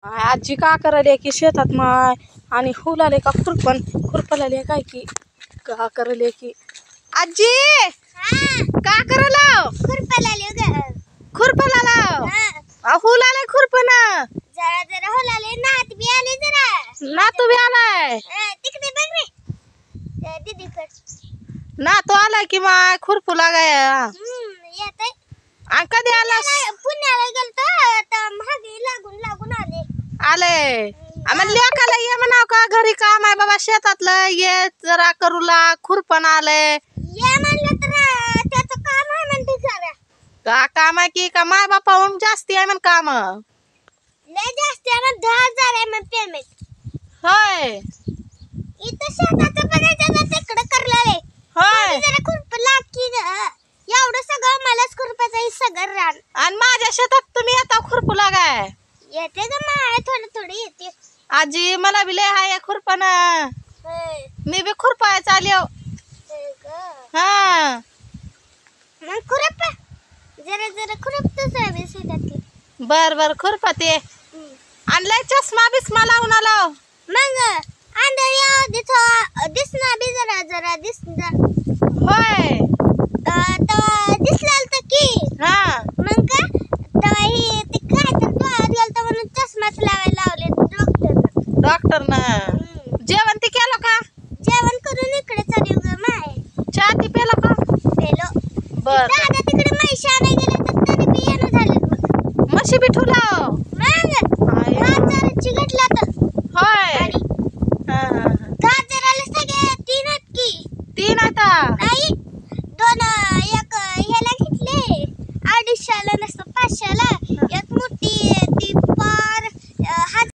आजी का करायला की शेतात माय आणि हुलाले का खुरपलाले काय की का करायला की आजी का करायला खुरपला हुलाले खुरपण जरा जरा होलाले नात बी आले जरा ना तू बी आलाय तिकडे बघ रे दीदी कड ना तो आलाय की माय खुरपू लागाय येतय कधी आलास पुण्याला गेलतो तर महागे लागून लागून आले आम्हाला लेकाला ये म्हणाव का घरी काम आहे बाबा शेतातलं ये जरा करूला खुरपण आले ये म्हणलं तर त्याचं काम आहे म्हणते जरा का काम आहे की का माय बापाहून जास्ती आहे म्हण काम लय जास्त आहे मग 10,000 आहे मग पेमेंट होय इथं शेताचं बघायचं तर तिकडे करलाले होय जरा खुरप लाग की एवढं सगळं मलाच खुरपायचं आहे सगळं रान आणि माझ्या शेतात तुम्ही आता खुरपू लागाय येते ग माय थोडं थोडं येते आजी मला बी लय हाय खुरपण मी बी खुरपायचं आली हा मग खुरप जरा जरा खुरपतच आहे शेतातली बर बर खुरपते आणलाय चष्मा बिस्मा लावून आलो मग आंधळी दिसणार बी जरा जरा दिसणार होय दिसलाल तर की हा